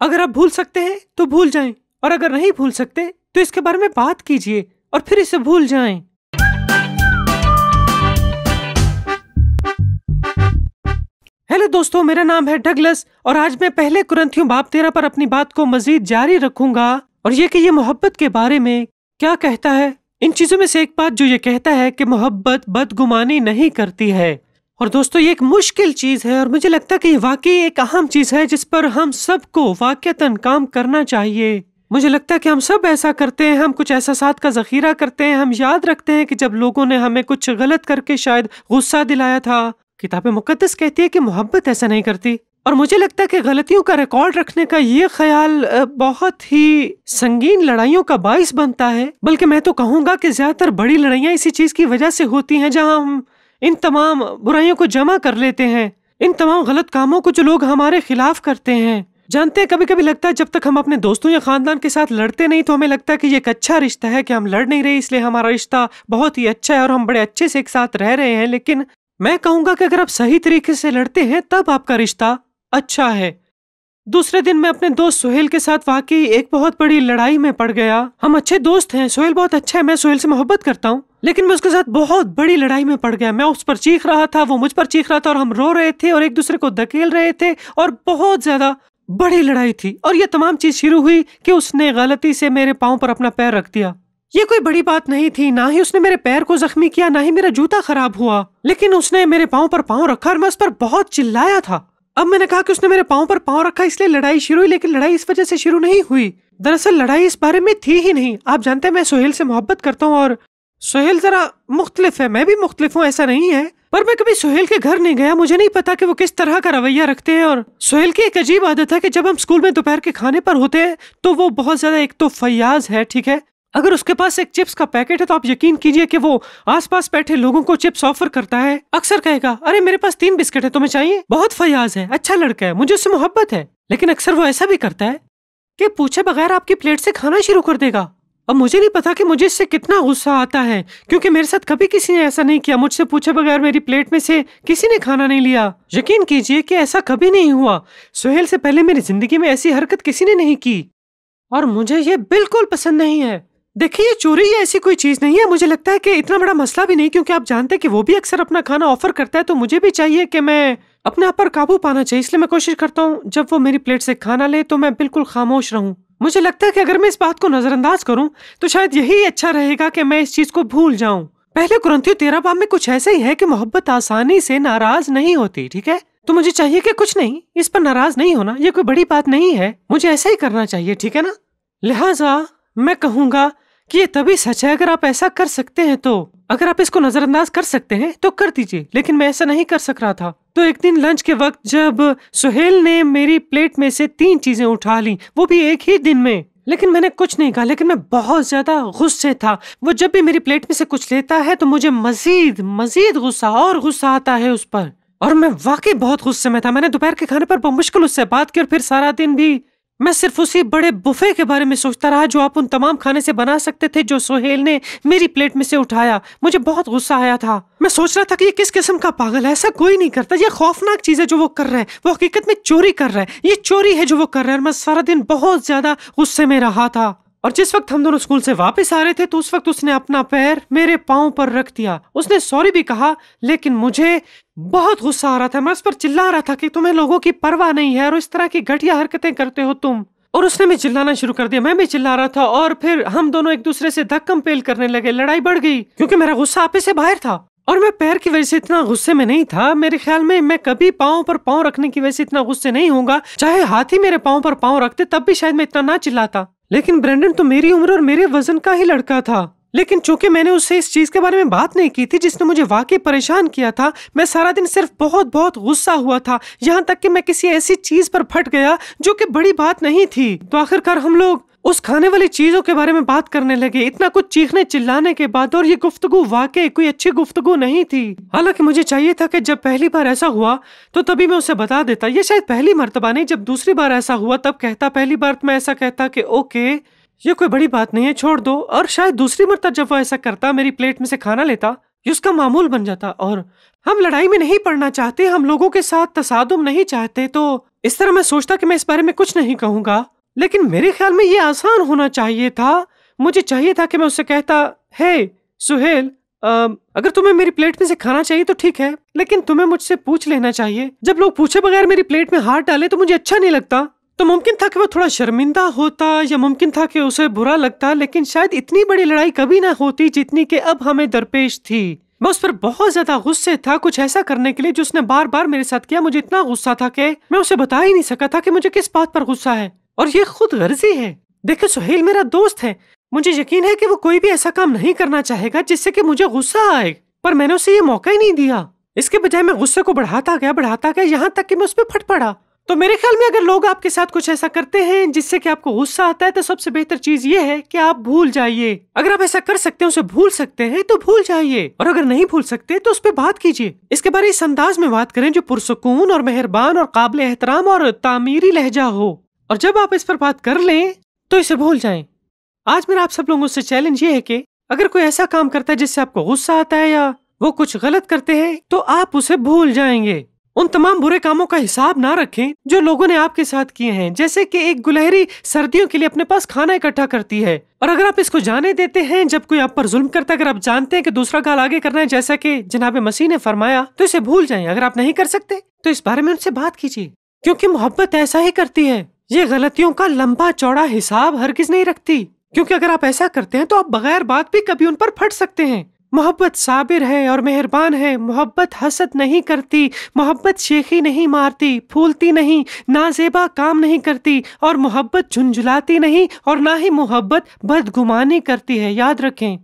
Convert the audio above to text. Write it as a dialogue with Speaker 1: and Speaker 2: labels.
Speaker 1: अगर आप भूल सकते हैं तो भूल जाएं, और अगर नहीं भूल सकते तो इसके बारे में बात कीजिए और फिर इसे भूल जाएं। हेलो दोस्तों, मेरा नाम है डगलस और आज मैं पहले कुरिन्थियों बाब 13 पर अपनी बात को मजीद जारी रखूंगा और ये कि ये मोहब्बत के बारे में क्या कहता है। इन चीजों में से एक बात जो ये कहता है कि मोहब्बत बदगुमानी नहीं करती है। और दोस्तों, ये एक मुश्किल चीज है और मुझे लगता है कि ये वाकई एक अहम चीज है जिस पर हम सबको वाकईतन काम करना चाहिए। मुझे लगता है कि हम सब ऐसा करते हैं, हम कुछ एहसासात का जखीरा करते हैं, हम याद रखते हैं कि जब लोगों ने हमें कुछ गलत करके शायद गुस्सा दिलाया था। किताब मुकद्दस कहती है कि मोहब्बत ऐसा नहीं करती, और मुझे लगता है कि गलतियों का रिकॉर्ड रखने का ये ख्याल बहुत ही संगीन लड़ाइयों का बाइस बनता है। बल्कि मैं तो कहूँगा कि ज्यादातर बड़ी लड़ाइयाँ इसी चीज की वजह से होती हैं जहाँ हम इन तमाम बुराइयों को जमा कर लेते हैं, इन तमाम गलत कामों को जो लोग हमारे खिलाफ करते हैं। जानते हैं, कभी कभी लगता है जब तक हम अपने दोस्तों या खानदान के साथ लड़ते नहीं तो हमें लगता है कि ये एक अच्छा रिश्ता है कि हम लड़ नहीं रहे, इसलिए हमारा रिश्ता बहुत ही अच्छा है और हम बड़े अच्छे से एक साथ रह रहे हैं। लेकिन मैं कहूंगा कि अगर आप सही तरीके से लड़ते हैं तब आपका रिश्ता अच्छा है। दूसरे दिन मैं अपने दोस्त सोहेल के साथ वाकई एक बहुत बड़ी लड़ाई में पड़ गया। हम अच्छे दोस्त हैं, सोहेल बहुत अच्छा है, मैं सोहेल से मोहब्बत करता हूँ, लेकिन मैं उसके साथ बहुत बड़ी लड़ाई में पड़ गया। मैं उस पर चीख रहा था, वो मुझ पर चीख रहा था और हम रो रहे थे और एक दूसरे को धकेल रहे थे और बहुत ज्यादा बड़ी लड़ाई थी। और ये तमाम चीज शुरू हुई कि उसने गलती से मेरे पाँव पर अपना पैर रख दिया। ये कोई बड़ी बात नहीं थी, ना ही उसने मेरे पैर को जख्मी किया, ना ही मेरा जूता खराब हुआ, लेकिन उसने मेरे पाँव पर पाँव रखा और मैं उस पर बहुत चिल्लाया था। अब मैंने कहा कि उसने मेरे पाँव पर पाँव रखा इसलिए लड़ाई शुरू हुई, लेकिन लड़ाई इस वजह से शुरू नहीं हुई। दरअसल लड़ाई इस बारे में थी ही नहीं। आप जानते हैं मैं सोहेल से मोहब्बत करता हूँ और सोहेल जरा मुख्तलिफ है, मैं भी मुख्तलिफ हूँ, ऐसा नहीं है। पर मैं कभी सोहेल के घर नहीं गया, मुझे नहीं पता कि वो किस तरह का रवैया रखते हैं। और सोहेल की एक अजीब आदत है कि जब हम स्कूल में दोपहर के खाने पर होते हैं तो वो बहुत ज्यादा, एक तो फयाज है, ठीक है, अगर उसके पास एक चिप्स का पैकेट है तो आप यकीन कीजिए कि वो आसपास बैठे लोगों को चिप्स ऑफर करता है। अक्सर कहेगा, अरे मेरे पास 3 बिस्किट है, तुम्हें चाहिए? बहुत फयाज है, अच्छा लड़का है, मुझे उससे मोहब्बत है। लेकिन अक्सर वो ऐसा भी करता है कि पूछे बगैर आपकी प्लेट से खाना शुरू कर देगा। अब मुझे नहीं पता कि मुझे इससे कितना गुस्सा आता है, क्योंकि मेरे साथ कभी किसी ने ऐसा नहीं किया। मुझसे पूछे बगैर मेरी प्लेट में से किसी ने खाना नहीं लिया। यकीन कीजिए कि ऐसा कभी नहीं हुआ। सोहेल से पहले मेरी जिंदगी में ऐसी हरकत किसी ने नहीं की और मुझे ये बिल्कुल पसंद नहीं है। देखिए, ये चोरी या ऐसी कोई चीज नहीं है। मुझे लगता है कि इतना बड़ा मसला भी नहीं, क्योंकि आप जानते हैं कि वो भी अक्सर अपना खाना ऑफर करता है, तो मुझे भी चाहिए कि मैं अपने आप पर काबू पाना चाहिए। इसलिए मैं कोशिश करता हूँ जब वो मेरी प्लेट से खाना ले तो मैं बिल्कुल खामोश रहूं। मुझे लगता है कि अगर मैं इस बात को नजरअंदाज करूं तो शायद यही अच्छा रहेगा कि मैं इस चीज को भूल जाऊं। पहले कुरिन्थियों 13 बाब में कुछ ऐसा ही है कि मोहब्बत आसानी से नाराज नहीं होती, ठीक है। तो मुझे चाहिए कि कुछ नहीं, इस पर नाराज नहीं होना, ये कोई बड़ी बात नहीं है, मुझे ऐसा ही करना चाहिए, ठीक है ना। लिहाजा मैं कहूंगा कि ये तभी सच है अगर आप ऐसा कर सकते हैं। तो अगर आप इसको नजरअंदाज कर सकते हैं तो कर दीजिए, लेकिन मैं ऐसा नहीं कर सक रहा था। तो एक दिन लंच के वक्त जब सोहेल ने मेरी प्लेट में से 3 चीजें उठा ली, वो भी एक ही दिन में, लेकिन मैंने कुछ नहीं कहा, लेकिन मैं बहुत ज्यादा गुस्से था। वो जब भी मेरी प्लेट में से कुछ लेता है तो मुझे मजीद गुस्सा और गुस्सा आता है उस पर, और मैं वाकई बहुत गुस्से में था। मैंने दोपहर के खाने पर बमुश्किल उससे बात की और फिर सारा दिन भी मैं सिर्फ उसी बड़े बुफे के बारे में सोचता रहा जो आप उन तमाम खाने से बना सकते थे जो सोहेल ने मेरी प्लेट में से उठाया। मुझे बहुत गुस्सा आया था। मैं सोच रहा था कि ये किस किस्म का पागल है, ऐसा कोई नहीं करता। ये खौफनाक चीज है जो वो कर रहा है, वो हकीकत में चोरी कर रहा है, ये चोरी है जो वो कर रहा है। और मैं सारा दिन बहुत ज्यादा गुस्से में रहा था। और जिस वक्त हम दोनों स्कूल से वापस आ रहे थे तो उस वक्त उसने अपना पैर मेरे पाँव पर रख दिया। उसने सॉरी भी कहा, लेकिन मुझे बहुत गुस्सा आ रहा था। मैं उस पर चिल्ला रहा था कि तुम्हें लोगों की परवाह नहीं है और इस तरह की घटिया हरकतें करते हो तुम। और उसने भी चिल्लाना शुरू कर दिया, मैं भी चिल्ला रहा था और फिर हम दोनों एक दूसरे से धक्कम पेल करने लगे। लड़ाई बढ़ गई क्योंकि मेरा गुस्सा आपे से बाहर था और मैं पैर की वजह से इतना गुस्से में नहीं था। मेरे ख्याल में मैं कभी पाँव पर पाँव रखने की वजह से इतना गुस्से नहीं होऊंगा। चाहे हाथी मेरे पाँव पर पाँव रखते तब भी शायद मैं इतना ना चिल्लाता। लेकिन ब्रेंडन तो मेरी उम्र और मेरे वजन का ही लड़का था। लेकिन चूंकि मैंने उससे इस चीज के बारे में बात नहीं की थी जिसने मुझे वाकई परेशान किया था, मैं सारा दिन सिर्फ बहुत गुस्सा हुआ था, यहाँ तक कि मैं किसी ऐसी चीज पर फट गया जो कि बड़ी बात नहीं थी। तो आखिरकार हम लोग उस खाने वाली चीजों के बारे में बात करने लगे, इतना कुछ चीखने चिल्लाने के बाद। और ये गुफ्तगू वाकई कोई अच्छी गुफ्तगू नहीं थी। हालांकि मुझे चाहिए था कि जब पहली बार ऐसा हुआ तो तभी मैं उसे बता देता। ये शायद पहली मर्तबा नहीं, जब दूसरी बार ऐसा हुआ तब कहता। पहली बार मैं ऐसा कहता कि ओके ये कोई बड़ी बात नहीं है, छोड़ दो। और शायद दूसरी मर्तबा जब वो ऐसा करता, मेरी प्लेट में से खाना लेता, ये उसका मामूल बन जाता। और हम लड़ाई में नहीं पड़ना चाहते, हम लोगों के साथ तसादुम नहीं चाहते, तो इस तरह मैं सोचता कि मैं इस बारे में कुछ नहीं कहूंगा, लेकिन मेरे ख्याल में ये आसान होना चाहिए था। मुझे चाहिए था कि मैं उससे कहता, हे सुहेल, अगर तुम्हें मेरी प्लेट में से खाना चाहिए तो ठीक है, लेकिन तुम्हें मुझसे पूछ लेना चाहिए। जब लोग पूछे बगैर मेरी प्लेट में हाथ डाले तो मुझे अच्छा नहीं लगता। तो मुमकिन था कि वो थोड़ा शर्मिंदा होता या मुमकिन था कि उसे बुरा लगता, लेकिन शायद इतनी बड़ी लड़ाई कभी ना होती जितनी कि अब हमें दरपेश थी। मैं उस पर बहुत ज्यादा गुस्से था कुछ ऐसा करने के लिए जो उसने बार बार मेरे साथ किया। मुझे इतना गुस्सा था कि मैं उसे बता ही नहीं सका था कि मुझे किस बात पर गुस्सा है, और ये खुद गर्जी है। देखो सुहेल मेरा दोस्त है, मुझे यकीन है कि वो कोई भी ऐसा काम नहीं करना चाहेगा जिससे कि मुझे गुस्सा आए, पर मैंने उसे ये मौका ही नहीं दिया। इसके बजाय मैं गुस्से को बढ़ाता गया यहाँ तक कि मैं उस पर फट पड़ा। तो मेरे ख्याल में अगर लोग आपके साथ कुछ ऐसा करते हैं जिससे कि आपको गुस्सा आता है, तो सबसे बेहतर चीज ये है कि आप भूल जाइए। अगर आप ऐसा कर सकते हैं, उसे भूल सकते हैं, तो भूल जाइए, और अगर नहीं भूल सकते तो उस पर बात कीजिए। इसके बारे इस अंदाज में बात करें जो पुरसुकून और मेहरबान और काबिल एहतराम और तामीरी लहजा हो, और जब आप इस पर बात कर लें तो इसे भूल जाएं। आज मेरा आप सब लोगों से चैलेंज ये है कि अगर कोई ऐसा काम करता है जिससे आपको गुस्सा आता है या वो कुछ गलत करते हैं, तो आप उसे भूल जाएंगे। उन तमाम बुरे कामों का हिसाब ना रखें जो लोगों ने आपके साथ किए हैं, जैसे कि एक गुलहरी सर्दियों के लिए अपने पास खाना इकट्ठा करती है, और अगर आप इसको जाने देते हैं जब कोई आप पर जुल्म करता है, अगर आप जानते हैं कि दूसरा गाल आगे करना है जैसा कि जनाब मसीह ने फरमाया, तो इसे भूल जाएं। अगर आप नहीं कर सकते तो इस बारे में उनसे बात कीजिए, क्योंकि मोहब्बत ऐसा ही करती है। ये गलतियों का लंबा चौड़ा हिसाब हरगिज नहीं रखती, क्योंकि अगर आप ऐसा करते हैं तो आप बगैर बात भी कभी उन पर फट सकते हैं। मोहब्बत साबिर है और मेहरबान है, मोहब्बत हसद नहीं करती, मोहब्बत शेखी नहीं मारती, फूलती नहीं, नाजेबा काम नहीं करती, और मोहब्बत झुंझुलाती नहीं, और ना ही मोहब्बत बदगुमानी करती है। याद रखें।